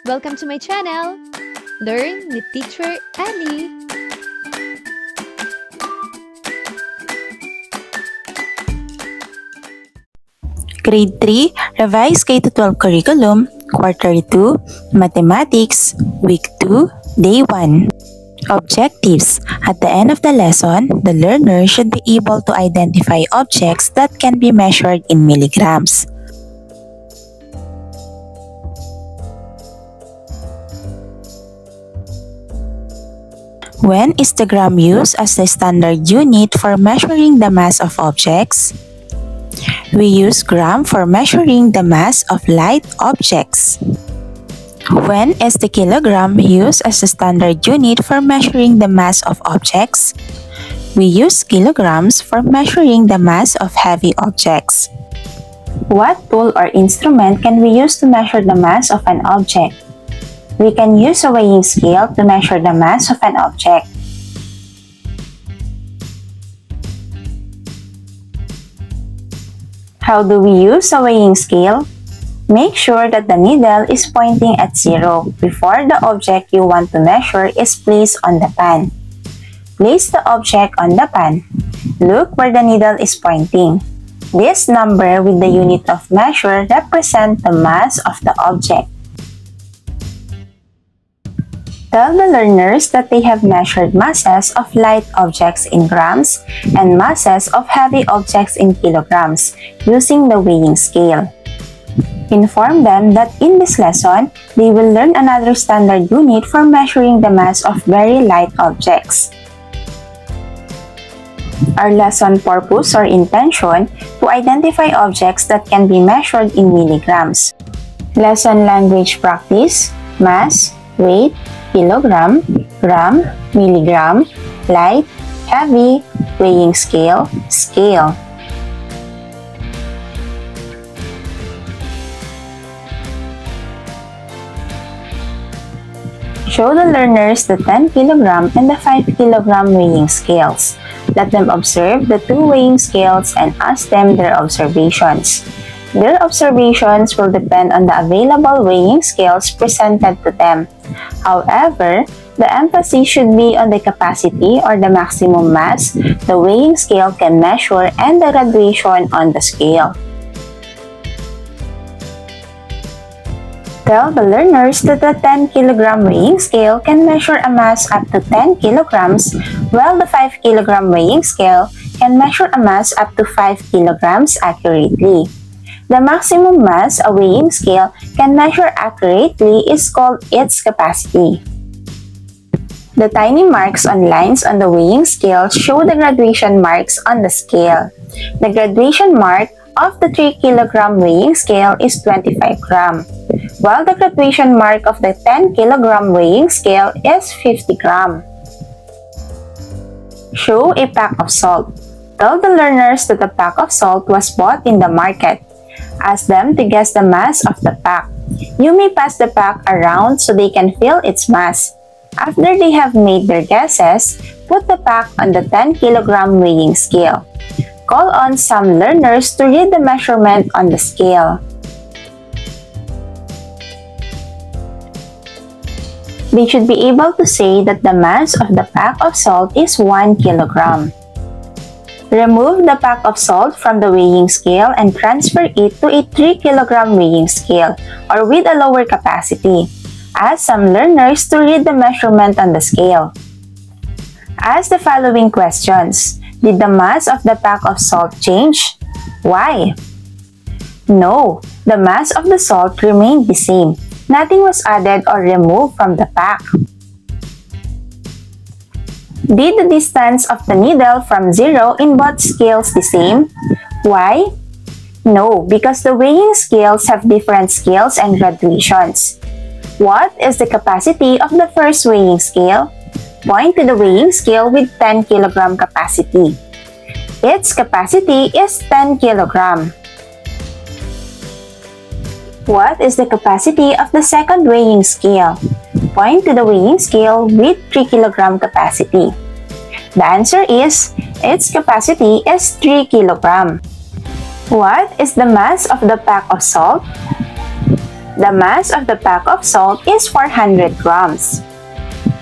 Welcome to my channel! Learn with Teacher Ali! Grade 3, Revised K-12 Curriculum, Quarter 2, Mathematics, Week 2, Day 1. Objectives. At the end of the lesson, the learner should be able to identify objects that can be measured in milligrams. When is the gram used as the standard unit for measuring the mass of objects? We use gram for measuring the mass of light objects. When is the kilogram used as the standard unit for measuring the mass of objects? We use kilograms for measuring the mass of heavy objects. What tool or instrument can we use to measure the mass of an object? We can use a weighing scale to measure the mass of an object. How do we use a weighing scale? Make sure that the needle is pointing at 0 before the object you want to measure is placed on the pan. Place the object on the pan. Look where the needle is pointing. This number with the unit of measure represents the mass of the object. Tell the learners that they have measured masses of light objects in grams and masses of heavy objects in kilograms using the weighing scale. Inform them that in this lesson, they will learn another standard unit for measuring the mass of very light objects. Our lesson purpose or intention to identify objects that can be measured in milligrams. Lesson language practice, mass, weight, kilogram, gram, milligram, light, heavy, weighing scale, scale. Show the learners the 10 kilogram and the 5 kilogram weighing scales. Let them observe the two weighing scales and ask them their observations. Their observations will depend on the available weighing scales presented to them. However, the emphasis should be on the capacity or the maximum mass the weighing scale can measure and the graduation on the scale. Tell the learners that the 10 kilogram weighing scale can measure a mass up to 10 kilograms, while the 5 kilogram weighing scale can measure a mass up to 5 kilograms accurately. The maximum mass a weighing scale can measure accurately is called its capacity. The tiny marks on lines on the weighing scale show the graduation marks on the scale. The graduation mark of the 3 kilogram weighing scale is 25 gram, while the graduation mark of the 10 kilogram weighing scale is 50 gram. Show a pack of salt. Tell the learners that a pack of salt was bought in the market. Ask them to guess the mass of the pack. You may pass the pack around so they can feel its mass. After they have made their guesses, put the pack on the 10 kilogram weighing scale. Call on some learners to read the measurement on the scale. They should be able to say that the mass of the pack of salt is 1 kilogram. Remove the pack of salt from the weighing scale and transfer it to a 3 kilogram weighing scale or with a lower capacity. Ask some learners to read the measurement on the scale. Ask the following questions. Did the mass of the pack of salt change? Why? No, the mass of the salt remained the same. Nothing was added or removed from the pack. Did the distance of the needle from 0 in both scales the same? Why? No, because the weighing scales have different scales and graduations. What is the capacity of the first weighing scale? Point to the weighing scale with 10 kilogram capacity. Its capacity is 10 kilogram. What is the capacity of the second weighing scale? Point to the weighing scale with 3 kilogram capacity. The answer is, its capacity is 3 kilogram. What is the mass of the pack of salt? The mass of the pack of salt is 400 grams.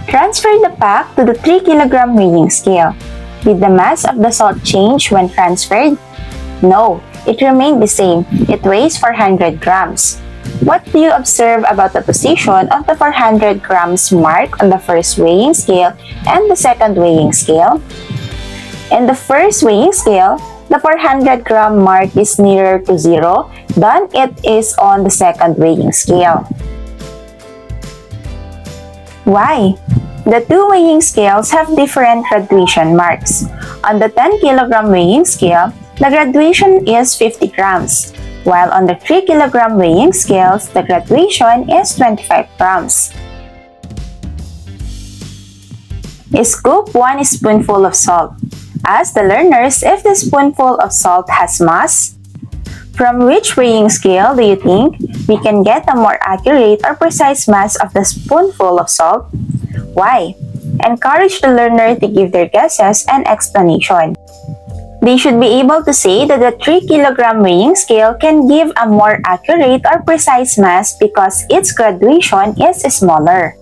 Transfer the pack to the 3 kg weighing scale. Did the mass of the salt change when transferred? No, it remained the same. It weighs 400 grams. What do you observe about the position of the 400 grams mark on the first weighing scale and the second weighing scale? In the first weighing scale, the 400 gram mark is nearer to 0 than it is on the second weighing scale. Why? The two weighing scales have different graduation marks. On the 10 kg weighing scale, the graduation is 50 grams, while on the 3 kg weighing scales, the graduation is 25 grams. Scoop 1 spoonful of salt. Ask the learners if the spoonful of salt has mass. From which weighing scale do you think we can get a more accurate or precise mass of the spoonful of salt? Why? Encourage the learner to give their guesses and explanation. They should be able to say that the 3 kg weighing scale can give a more accurate or precise mass because its graduation is smaller.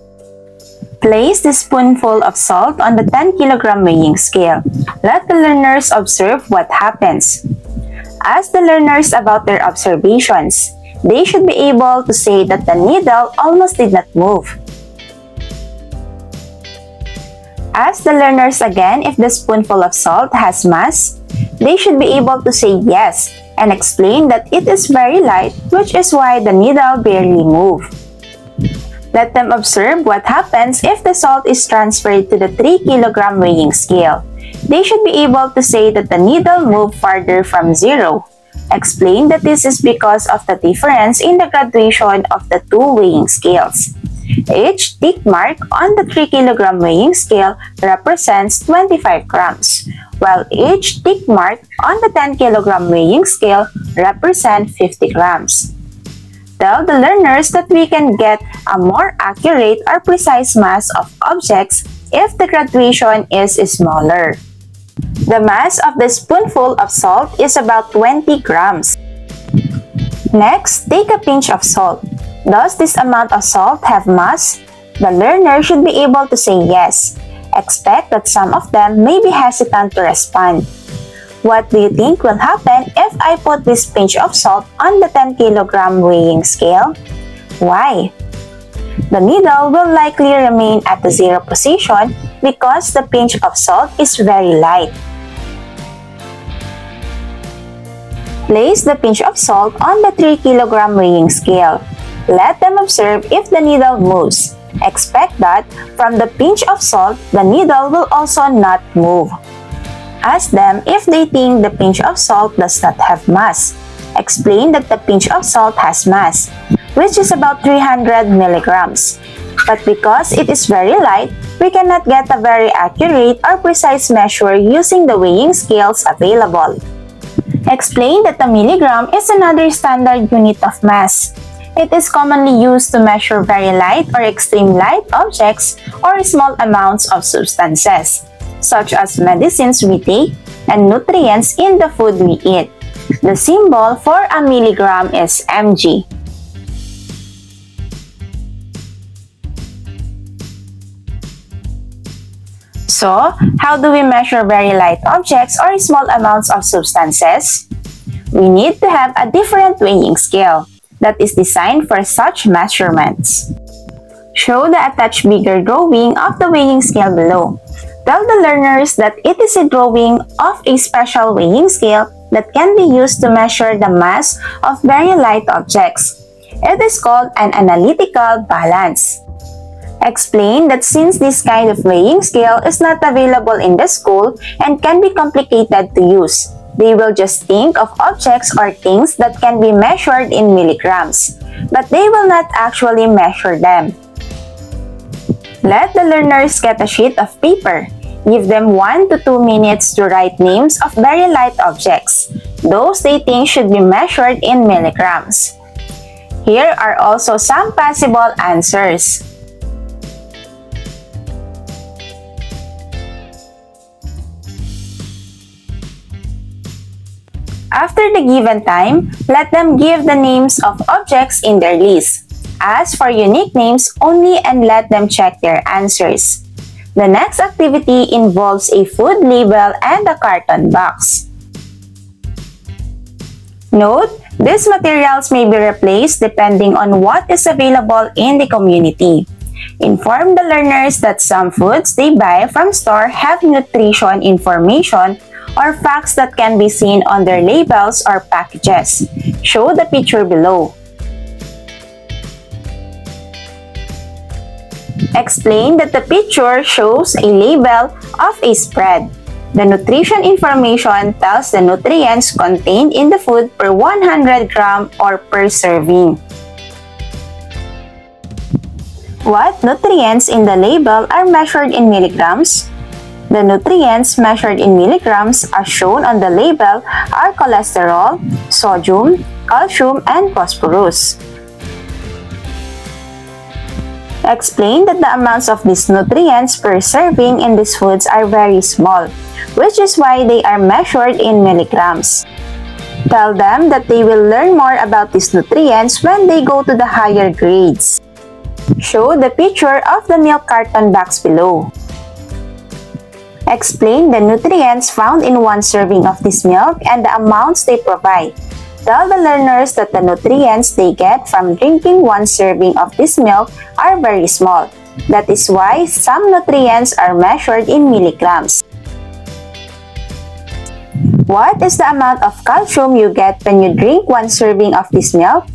Place the spoonful of salt on the 10 kg weighing scale. Let the learners observe what happens. Ask the learners about their observations. They should be able to say that the needle almost did not move. Ask the learners again if the spoonful of salt has mass. They should be able to say yes and explain that it is very light, which is why the needle barely moved. Let them observe what happens if the salt is transferred to the 3 kg weighing scale. They should be able to say that the needle moved farther from 0. Explain that this is because of the difference in the graduation of the two weighing scales. Each tick mark on the 3 kg weighing scale represents 25 grams, while each tick mark on the 10 kg weighing scale represents 50 grams. Tell the learners that we can get a more accurate or precise mass of objects if the graduation is smaller. The mass of the spoonful of salt is about 20 grams. Next, take a pinch of salt. Does this amount of salt have mass? The learner should be able to say yes. Expect that some of them may be hesitant to respond. What do you think will happen if I put this pinch of salt on the 10 kg weighing scale? Why? The needle will likely remain at the 0 position because the pinch of salt is very light. Place the pinch of salt on the 3 kg weighing scale. Let them observe if the needle moves. Expect that from the pinch of salt, the needle will also not move. Ask them if they think the pinch of salt does not have mass. Explain that the pinch of salt has mass, which is about 300 milligrams. But because it is very light, we cannot get a very accurate or precise measure using the weighing scales available. Explain that the milligram is another standard unit of mass. It is commonly used to measure very light or extreme light objects or small amounts of substances, such as medicines we take and nutrients in the food we eat. The symbol for a milligram is mg. So, how do we measure very light objects or small amounts of substances? We need to have a different weighing scale that is designed for such measurements. Show the attached bigger drawing of the weighing scale below. Tell the learners that it is a drawing of a special weighing scale that can be used to measure the mass of very light objects. It is called an analytical balance. Explain that since this kind of weighing scale is not available in the school and can be complicated to use, they will just think of objects or things that can be measured in milligrams, but they will not actually measure them. Let the learners get a sheet of paper. Give them 1 to 2 minutes to write names of very light objects. Those they think should be measured in milligrams. Here are also some possible answers. After the given time, let them give the names of objects in their list. Ask for unique names only and let them check their answers. The next activity involves a food label and a carton box. Note, these materials may be replaced depending on what is available in the community. Inform the learners that some foods they buy from store have nutrition information or facts that can be seen on their labels or packages. Show the picture below. Explain that the picture shows a label of a spread. The nutrition information tells the nutrients contained in the food per 100 gram or per serving. What nutrients in the label are measured in milligrams? The nutrients measured in milligrams as shown on the label are cholesterol, sodium, calcium, and phosphorus. Explain that the amounts of these nutrients per serving in these foods are very small, which is why they are measured in milligrams. Tell them that they will learn more about these nutrients when they go to the higher grades. Show the picture of the milk carton box below. Explain the nutrients found in one serving of this milk and the amounts they provide. Tell the learners that the nutrients they get from drinking one serving of this milk are very small. That is why some nutrients are measured in milligrams. What is the amount of calcium you get when you drink one serving of this milk?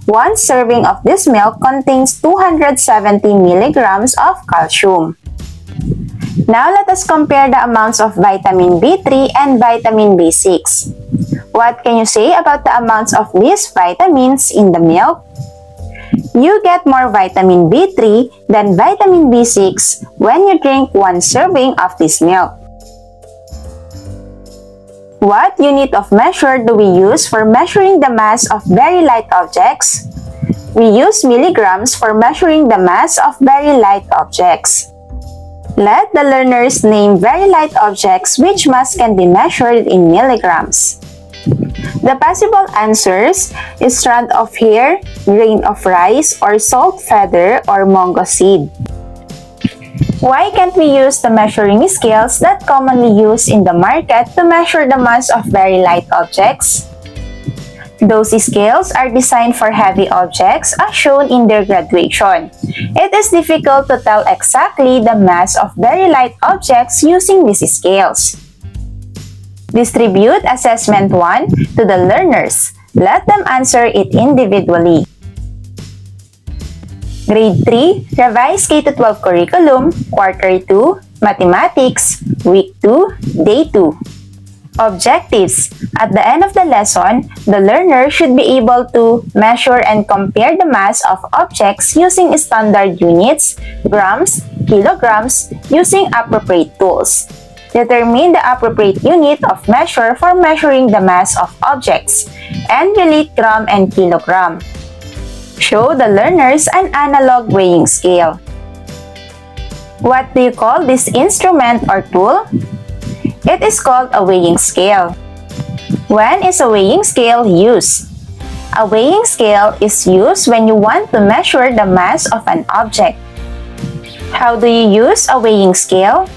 One serving of this milk contains 270 milligrams of calcium. Now let us compare the amounts of vitamin B3 and vitamin B6. What can you say about the amounts of these vitamins in the milk? You get more vitamin B3 than vitamin B6 when you drink one serving of this milk. What unit of measure do we use for measuring the mass of very light objects? We use milligrams for measuring the mass of very light objects. Let the learners name very light objects which mass can be measured in milligrams. The possible answers is strand of hair, grain of rice, or salt feather or mango seed. Why can't we use the measuring scales that commonly used in the market to measure the mass of very light objects? Those scales are designed for heavy objects as shown in their graduation. It is difficult to tell exactly the mass of very light objects using these scales. Distribute Assessment 1 to the learners. Let them answer it individually. Grade 3, Revised K-12 Curriculum, Quarter 2, Mathematics, Week 2, Day 2. Objectives. At the end of the lesson, the learner should be able to measure and compare the mass of objects using standard units, grams, kilograms, using appropriate tools. Determine the appropriate unit of measure for measuring the mass of objects, and relate gram and kilogram. Show the learners an analog weighing scale. What do you call this instrument or tool? It is called a weighing scale. When is a weighing scale used? A weighing scale is used when you want to measure the mass of an object. How do you use a weighing scale?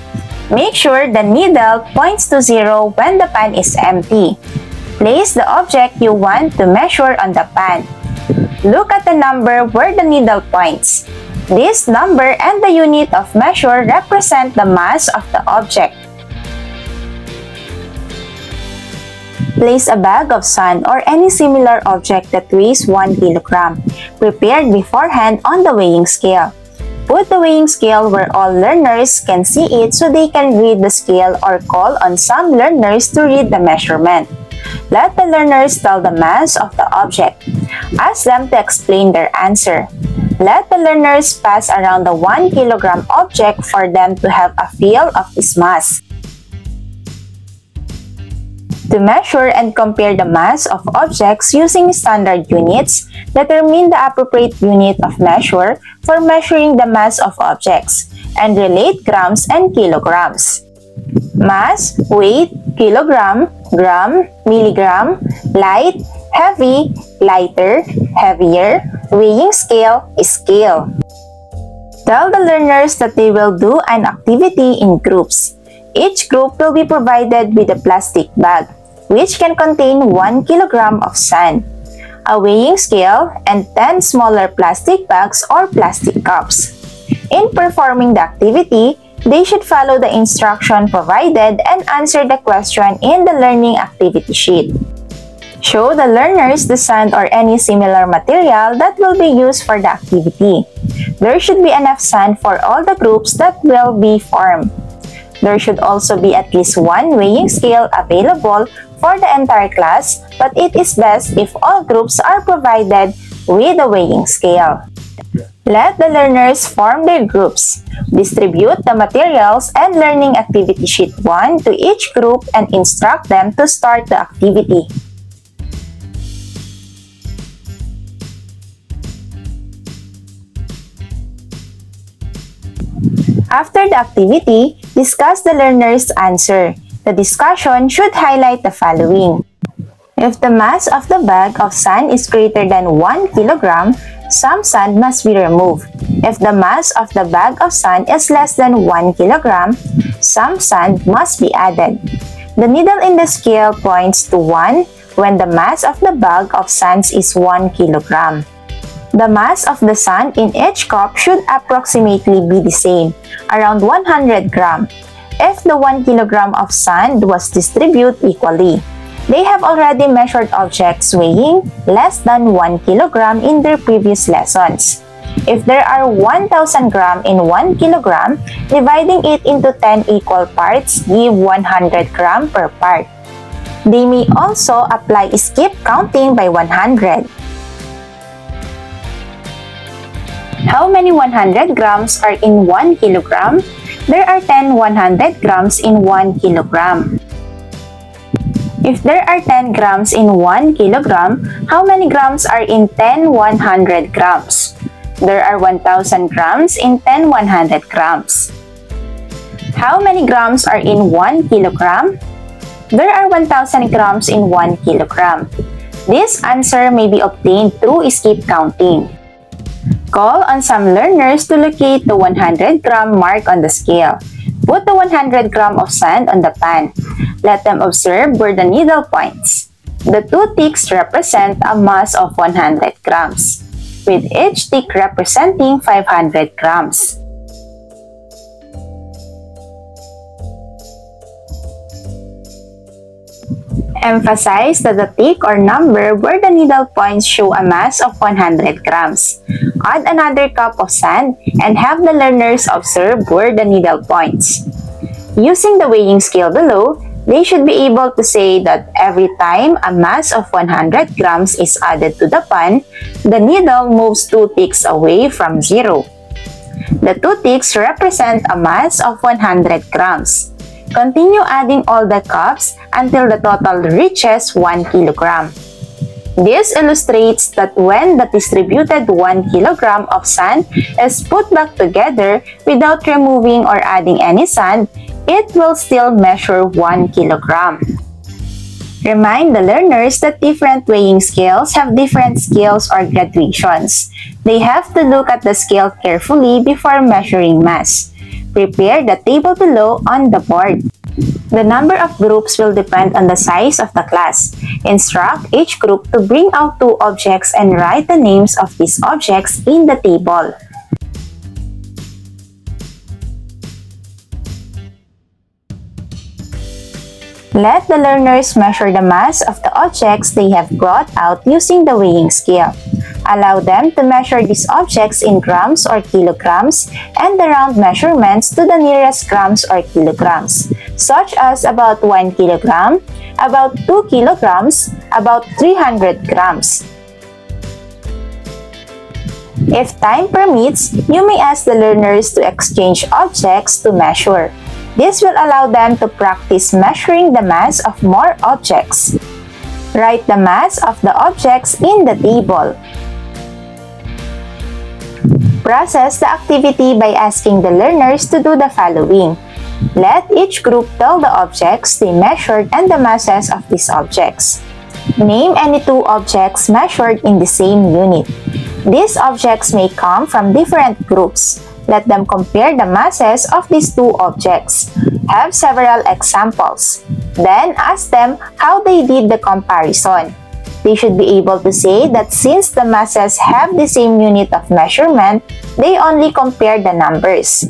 Make sure the needle points to 0 when the pan is empty. Place the object you want to measure on the pan. Look at the number where the needle points. This number and the unit of measure represent the mass of the object. Place a bag of sand or any similar object that weighs 1 kilogram, prepared beforehand on the weighing scale. Put the weighing scale where all learners can see it so they can read the scale or call on some learners to read the measurement. Let the learners tell the mass of the object. Ask them to explain their answer. Let the learners pass around the 1 kilogram object for them to have a feel of its mass. To measure and compare the mass of objects using standard units, determine the appropriate unit of measure for measuring the mass of objects, and relate grams and kilograms. Mass, weight, kilogram, gram, milligram, light, heavy, lighter, heavier, weighing scale, scale. Tell the learners that they will do an activity in groups. Each group will be provided with a plastic bag, which can contain 1 kilogram of sand, a weighing scale, and 10 smaller plastic bags or plastic cups. In performing the activity, they should follow the instruction provided and answer the question in the learning activity sheet. Show the learners the sand or any similar material that will be used for the activity. There should be enough sand for all the groups that will be formed. There should also be at least one weighing scale available for the entire class, but it is best if all groups are provided with a weighing scale. Let the learners form their groups. Distribute the materials and learning activity sheet 1 to each group and instruct them to start the activity. After the activity, discuss the learner's answer. The discussion should highlight the following. If the mass of the bag of sand is greater than 1 kilogram, some sand must be removed. If the mass of the bag of sand is less than 1 kilogram, some sand must be added. The needle in the scale points to 1 when the mass of the bag of sand is 1 kilogram. The mass of the sand in each cup should approximately be the same, around 100 gram. If the 1 kilogram of sand was distributed equally, they have already measured objects weighing less than 1 kilogram in their previous lessons. If there are 1,000 gram in 1 kilogram, dividing it into 10 equal parts give 100 gram per part. They may also apply skip counting by 100. How many 100 grams are in 1 kilogram? There are 10 100 grams in 1 kilogram. If there are 10 grams in 1 kilogram, how many grams are in 10 100 grams? There are 1,000 grams in 10 100 grams. How many grams are in 1 kilogram? There are 1,000 grams in 1 kilogram. This answer may be obtained through skip counting. Call on some learners to locate the 100 gram mark on the scale. Put the 100 gram of sand on the pan. Let them observe where the needle points. The two ticks represent a mass of 100 grams, with each tick representing 500 grams. Emphasize that the tick or number where the needle points show a mass of 100 grams. Add another cup of sand and have the learners observe where the needle points. Using the weighing scale below, they should be able to say that every time a mass of 100 grams is added to the pan, the needle moves 2 ticks away from 0. The 2 ticks represent a mass of 100 grams. Continue adding all the cups until the total reaches 1 kilogram. This illustrates that when the distributed 1 kilogram of sand is put back together without removing or adding any sand, it will still measure 1 kilogram. Remind the learners that different weighing scales have different scales or graduations. They have to look at the scale carefully before measuring mass. Prepare the table below on the board. The number of groups will depend on the size of the class. Instruct each group to bring out 2 objects and write the names of these objects in the table. Let the learners measure the mass of the objects they have brought out using the weighing scale. Allow them to measure these objects in grams or kilograms and the round measurements to the nearest grams or kilograms, such as about 1 kilogram, about 2 kilograms, about 300 grams. If time permits, you may ask the learners to exchange objects to measure. This will allow them to practice measuring the mass of more objects. Write the mass of the objects in the table. Process the activity by asking the learners to do the following. Let each group tell the objects they measured and the masses of these objects. Name any two objects measured in the same unit. These objects may come from different groups. Let them compare the masses of these two objects. Have several examples. Then ask them how they did the comparison. They should be able to say that since the masses have the same unit of measurement, they only compare the numbers.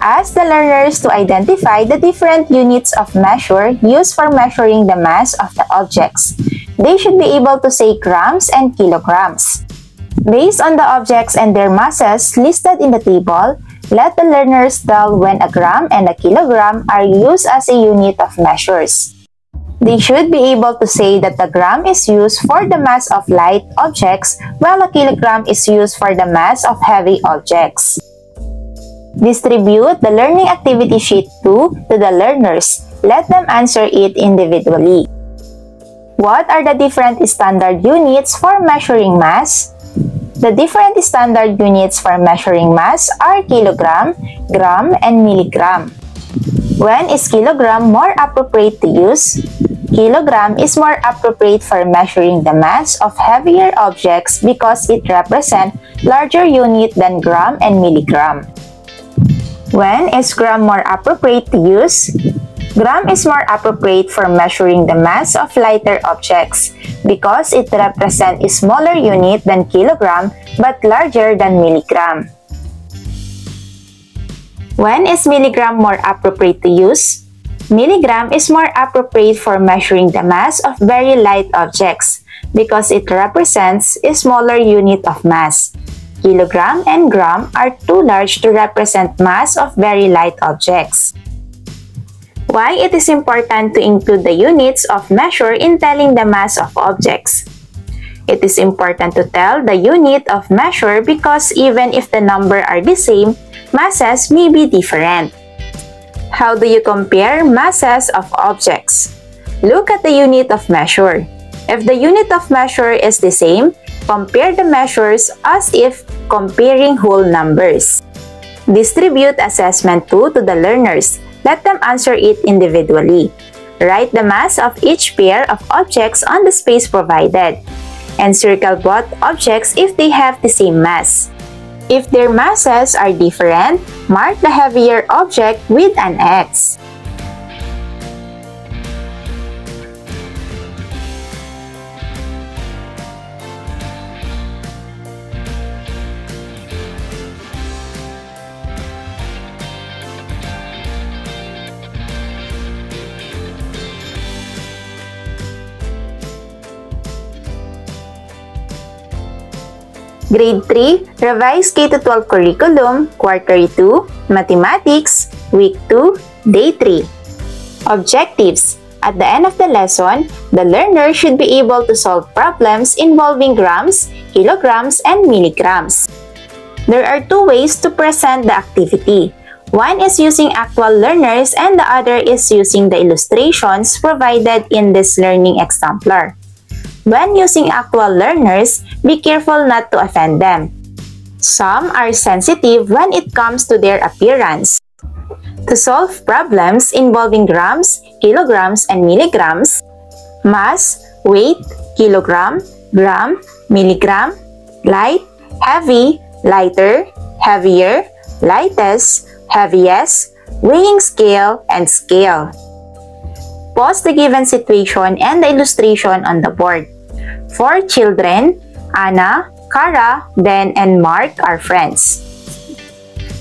Ask the learners to identify the different units of measure used for measuring the mass of the objects. They should be able to say grams and kilograms. Based on the objects and their masses listed in the table, let the learners tell when a gram and a kilogram are used as a unit of measures. They should be able to say that the gram is used for the mass of light objects while a kilogram is used for the mass of heavy objects. Distribute the learning activity sheet 2 to the learners. Let them answer it individually. What are the different standard units for measuring mass? The different standard units for measuring mass are kilogram, gram, and milligram. When is kilogram more appropriate to use? Kilogram is more appropriate for measuring the mass of heavier objects because it represents larger unit than gram and milligram. When is gram more appropriate to use? Gram is more appropriate for measuring the mass of lighter objects because it represents a smaller unit than kilogram but larger than milligram. When is milligram more appropriate to use? Milligram is more appropriate for measuring the mass of very light objects because it represents a smaller unit of mass. Kilogram and gram are too large to represent mass of very light objects. Why it is important to include the units of measure in telling the mass of objects? It is important to tell the unit of measure because even if the number are the same, masses may be different. How do you compare masses of objects? Look at the unit of measure. If the unit of measure is the same, compare the measures as if comparing whole numbers. Distribute assessment 2 to the learners. Let them answer it individually. Write the mass of each pair of objects on the space provided. And circle both objects if they have the same mass. If their masses are different, mark the heavier object with an X. Grade 3, Revised K-12 Curriculum, Quarter 2, Mathematics, Week 2, Day 3. Objectives. At the end of the lesson, the learner should be able to solve problems involving grams, kilograms, and milligrams. There are two ways to present the activity. One is using actual learners and the other is using the illustrations provided in this learning exemplar. When using actual learners, be careful not to offend them. Some are sensitive when it comes to their appearance. To solve problems involving grams, kilograms, and milligrams, mass, weight, kilogram, gram, milligram, light, heavy, lighter, heavier, lightest, heaviest, weighing scale, and scale. Pause the given situation and the illustration on the board. For children, Anna, Kara, Ben, and Mark are friends.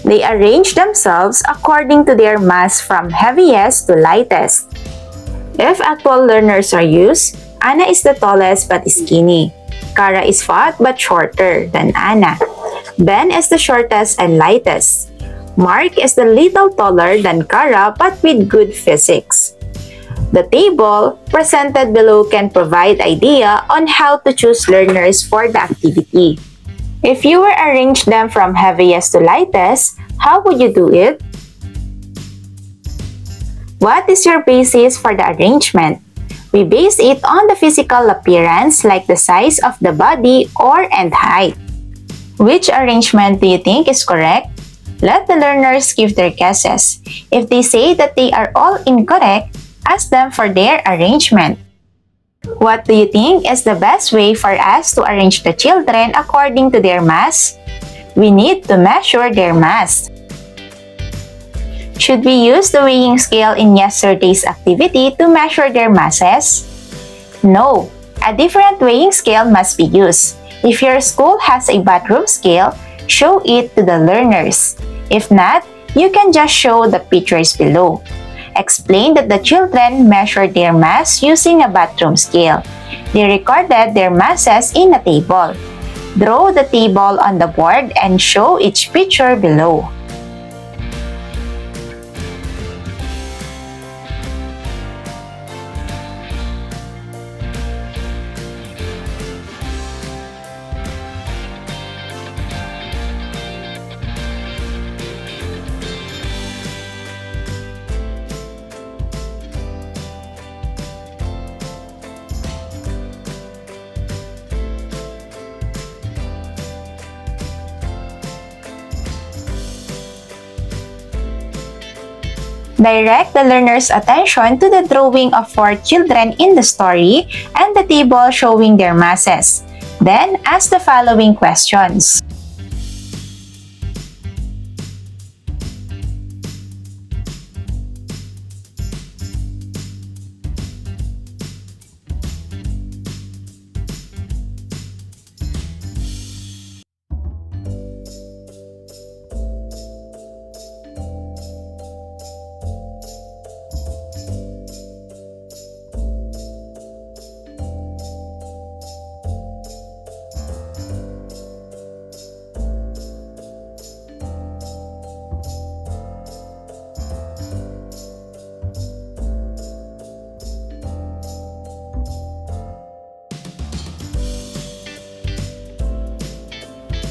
They arrange themselves according to their mass from heaviest to lightest. If actual learners are used, Anna is the tallest but skinny. Kara is fat but shorter than Anna. Ben is the shortest and lightest. Mark is the little taller than Kara but with good physics. The table presented below can provide idea on how to choose learners for the activity. If you were arrange them from heaviest to lightest, how would you do it? What is your basis for the arrangement? We base it on the physical appearance like the size of the body and height. Which arrangement do you think is correct? Let the learners give their guesses. If they say that they are all incorrect, Ask them for their arrangement. What do you think is the best way for us to arrange the children according to their mass? We need to measure their mass. Should we use the weighing scale in yesterday's activity to measure their masses? No, a different weighing scale must be used. If your school has a bathroom scale, show it to the learners. If not, you can just show the pictures below. Explain that the children measured their mass using a bathroom scale. They recorded their masses in a table. Draw the table on the board and show each picture below. Direct the learner's attention to the drawing of 4 children in the story and the table showing their masses. Then, ask the following questions.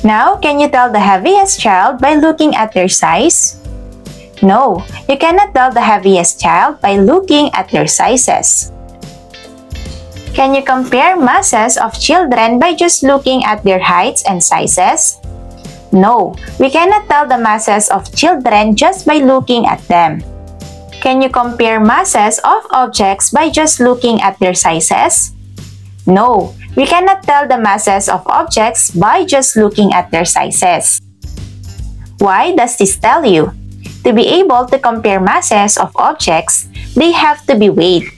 Now, can you tell the heaviest child by looking at their size? No, you cannot tell the heaviest child by looking at their sizes. Can you compare masses of children by just looking at their heights and sizes? No, we cannot tell the masses of children just by looking at them. Can you compare masses of objects by just looking at their sizes? No, we cannot tell the masses of objects by just looking at their sizes. Why does this tell you? To be able to compare masses of objects, they have to be weighed.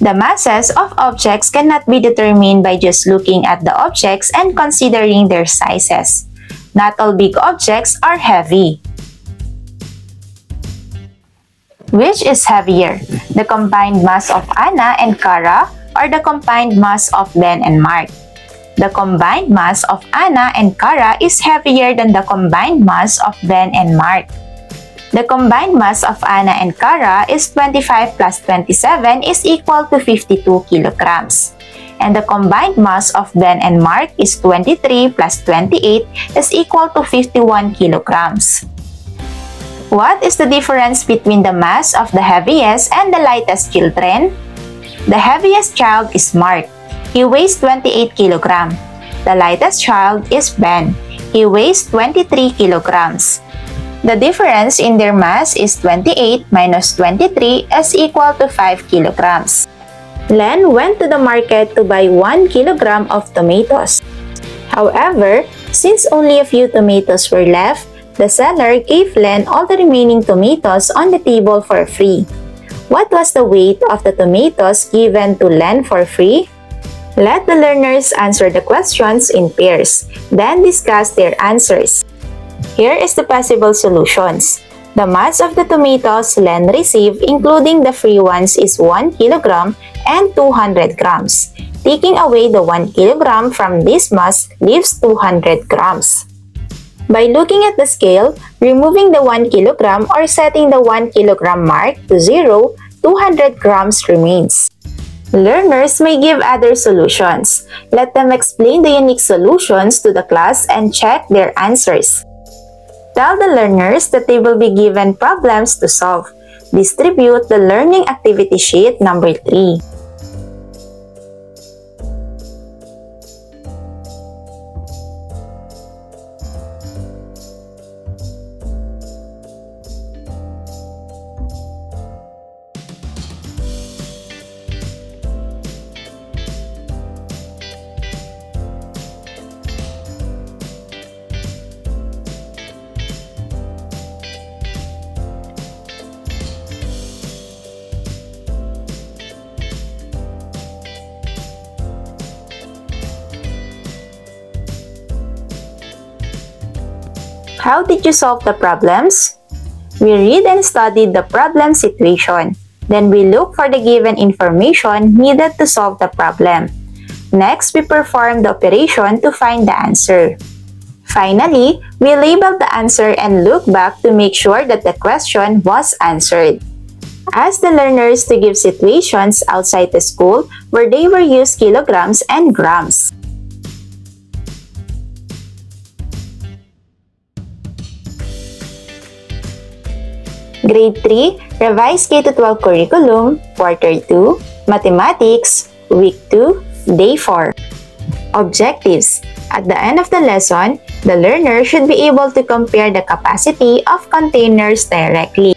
The masses of objects cannot be determined by just looking at the objects and considering their sizes. Not all big objects are heavy. Which is heavier, the combined mass of Anna and Kara or the combined mass of Ben and Mark? The combined mass of Anna and Kara is heavier than the combined mass of Ben and Mark. The combined mass of Anna and Kara is 25 plus 27 is equal to 52 kilograms. And the combined mass of Ben and Mark is 23 plus 28 is equal to 51 kilograms. What is the difference between the mass of the heaviest and the lightest children? The heaviest child is Mark. He weighs 28 kilograms. The lightest child is Ben. He weighs 23 kilograms. The difference in their mass is 28 minus 23 is equal to 5 kilograms. Len went to the market to buy 1 kilogram of tomatoes. However, since only a few tomatoes were left, the seller gave Len all the remaining tomatoes on the table for free. What was the weight of the tomatoes given to Len for free? Let the learners answer the questions in pairs, then discuss their answers. Here is the possible solutions. The mass of the tomatoes Len received, including the free ones, is 1 kilogram and 200 grams. Taking away the 1 kilogram from this mass leaves 200 grams. By looking at the scale, removing the 1 kilogram or setting the 1 kilogram mark to 0, 200 grams remains. Learners may give other solutions. Let them explain the unique solutions to the class and check their answers. Tell the learners that they will be given problems to solve. Distribute the learning activity sheet number 3. How did you solve the problems? We read and studied the problem situation. Then we look for the given information needed to solve the problem. Next, we perform the operation to find the answer. Finally, we label the answer and look back to make sure that the question was answered. Ask the learners to give situations outside the school where they were used kilograms and grams. Grade 3, Revised K-12 Curriculum, Quarter 2, Mathematics, Week 2, Day 4. Objectives. At the end of the lesson, the learner should be able to compare the capacity of containers directly.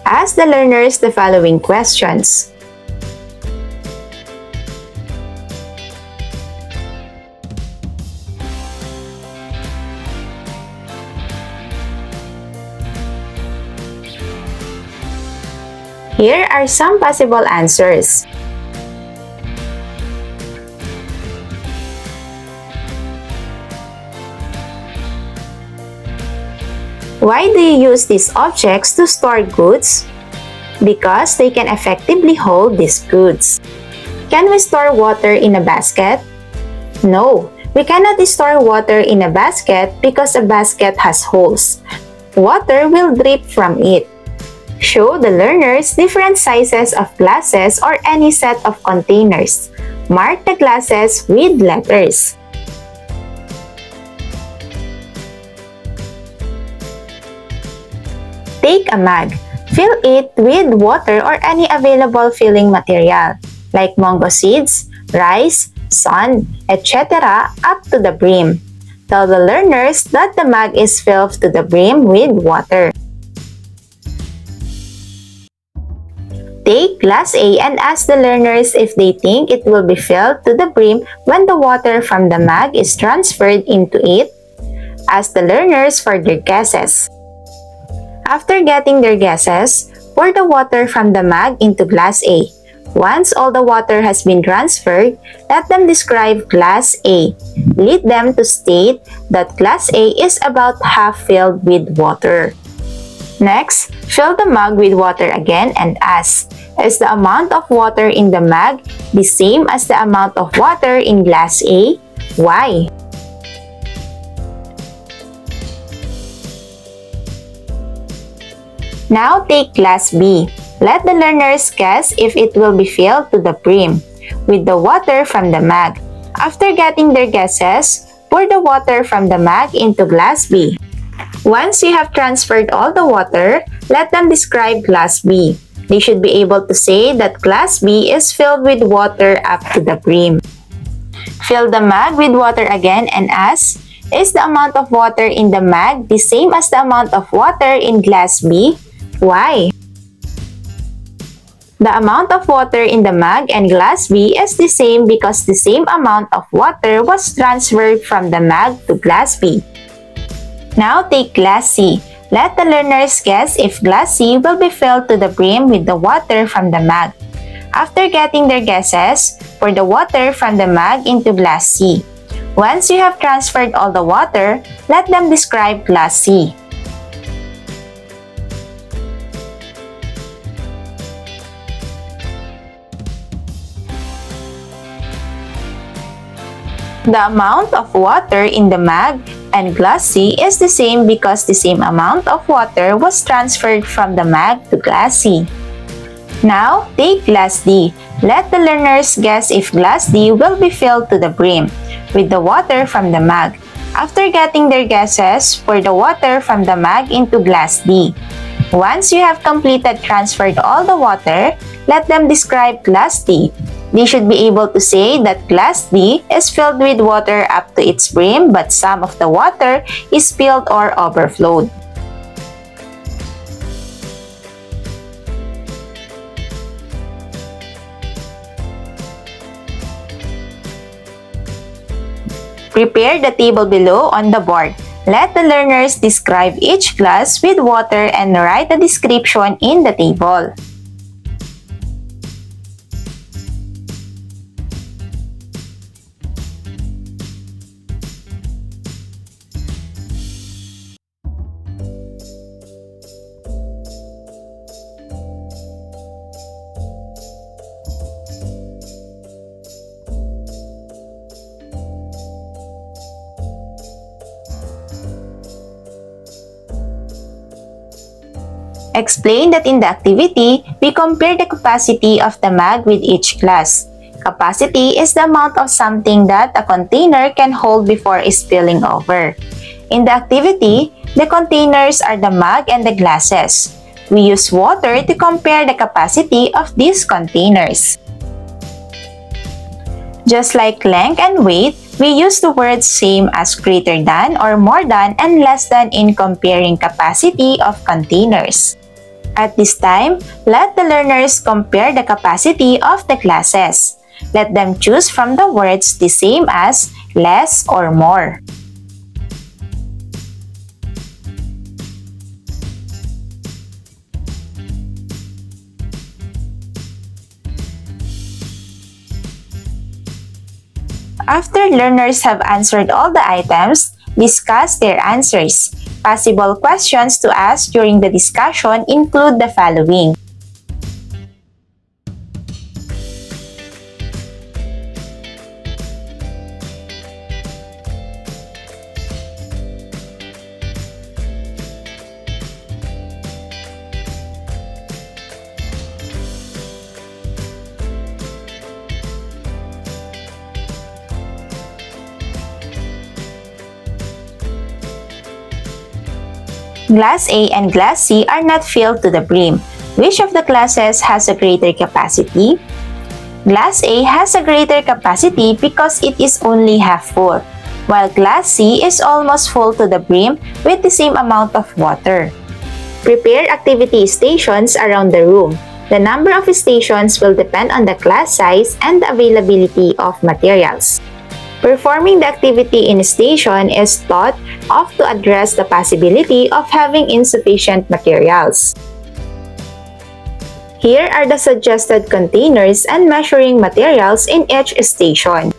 Ask the learners the following questions. Here are some possible answers. Why do you use these objects to store goods? Because they can effectively hold these goods. Can we store water in a basket? No, we cannot store water in a basket because a basket has holes. Water will drip from it. Show the learners different sizes of glasses or any set of containers. Mark the glasses with letters. Take a mug. Fill it with water or any available filling material, like mango seeds, rice, sun, etc. up to the brim. Tell the learners that the mug is filled to the brim with water. Take glass A and ask the learners if they think it will be filled to the brim when the water from the mug is transferred into it. Ask the learners for their guesses. After getting their guesses, pour the water from the mug into glass A. Once all the water has been transferred, let them describe glass A. Lead them to state that glass A is about half filled with water. Next, fill the mug with water again and ask, is the amount of water in the mug the same as the amount of water in glass A? Why? Now take glass B. Let the learners guess if it will be filled to the brim with the water from the mug. After getting their guesses, pour the water from the mug into glass B. Once you have transferred all the water, let them describe glass B. They should be able to say that glass B is filled with water up to the brim. Fill the mug with water again and ask, is the amount of water in the mug the same as the amount of water in glass B? Why? The amount of water in the mug and glass B is the same because the same amount of water was transferred from the mug to glass B. Now take glass C. Let the learners guess if glass C will be filled to the brim with the water from the mug. After getting their guesses, pour the water from the mug into glass C. Once you have transferred all the water, let them describe glass C. The amount of water in the mug and glass C is the same because the same amount of water was transferred from the mug to glass C. Now, take glass D. Let the learners guess if glass D will be filled to the brim with the water from the mug. After getting their guesses, pour the water from the mug into glass D. Once you have completed transferred all the water, let them describe glass D. They should be able to say that glass D is filled with water up to its brim but some of the water is spilled or overflowed. Prepare the table below on the board. Let the learners describe each glass with water and write a description in the table. Explain that in the activity, we compare the capacity of the mug with each glass. Capacity is the amount of something that a container can hold before spilling over. In the activity, the containers are the mug and the glasses. We use water to compare the capacity of these containers. Just like length and weight, we use the words same as greater than or more than and less than in comparing capacity of containers. At this time, let the learners compare the capacity of the glasses. Let them choose from the words the same as, less, or more. After learners have answered all the items, discuss their answers. Possible questions to ask during the discussion include the following. Glass A and Glass C are not filled to the brim. Which of the glasses has a greater capacity? Glass A has a greater capacity because it is only half full, while Glass C is almost full to the brim with the same amount of water. Prepare activity stations around the room. The number of stations will depend on the class size and the availability of materials. Performing the activity in a station is thought of to address the possibility of having insufficient materials. Here are the suggested containers and measuring materials in each station.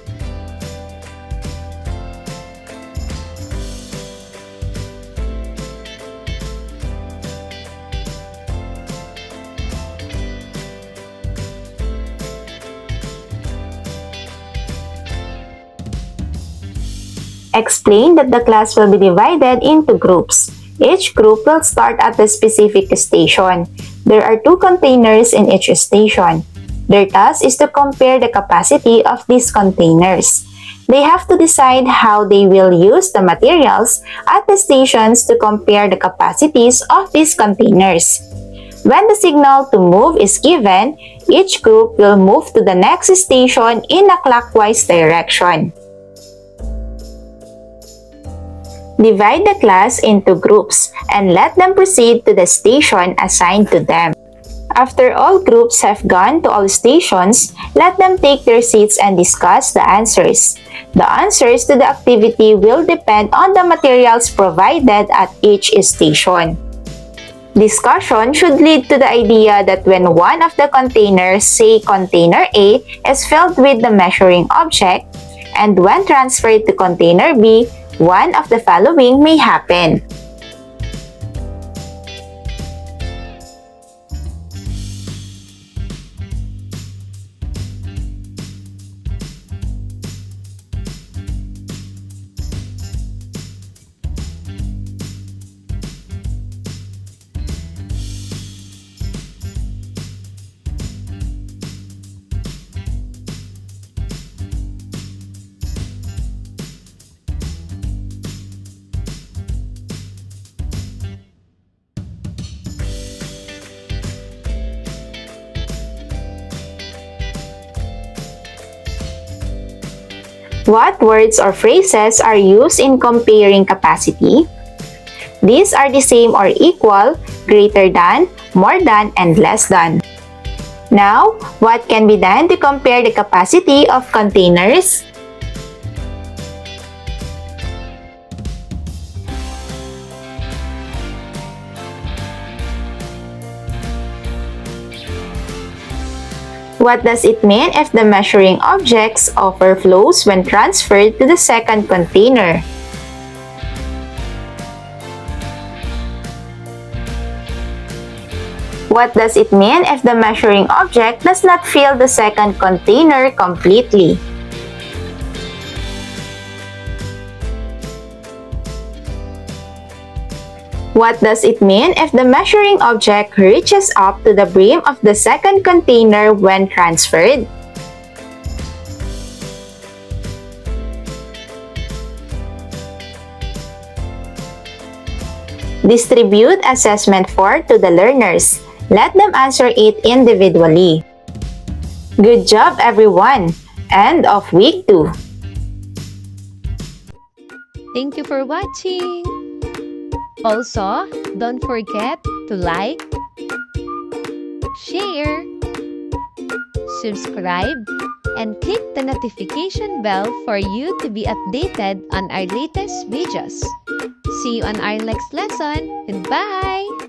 Explain that the class will be divided into groups. Each group will start at a specific station. There are 2 containers in each station. Their task is to compare the capacity of these containers. They have to decide how they will use the materials at the stations to compare the capacities of these containers. When the signal to move is given, each group will move to the next station in a clockwise direction. Divide the class into groups and let them proceed to the station assigned to them. After all groups have gone to all stations, let them take their seats and discuss the answers. The answers to the activity will depend on the materials provided at each station. Discussion should lead to the idea that when one of the containers, say container A, is filled with the measuring object, and when transferred to container B, one of the following may happen. What words or phrases are used in comparing capacity? These are the same or equal, greater than, more than, and less than. Now, what can be done to compare the capacity of containers? What does it mean if the measuring objects overflows when transferred to the second container? What does it mean if the measuring object does not fill the second container completely? What does it mean if the measuring object reaches up to the brim of the second container when transferred? Distribute assessment 4 to the learners. Let them answer it individually. Good job, everyone! End of week 2. Thank you for watching! Also, don't forget to like, share, subscribe, and click the notification bell for you to be updated on our latest videos. See you on our next lesson. Goodbye!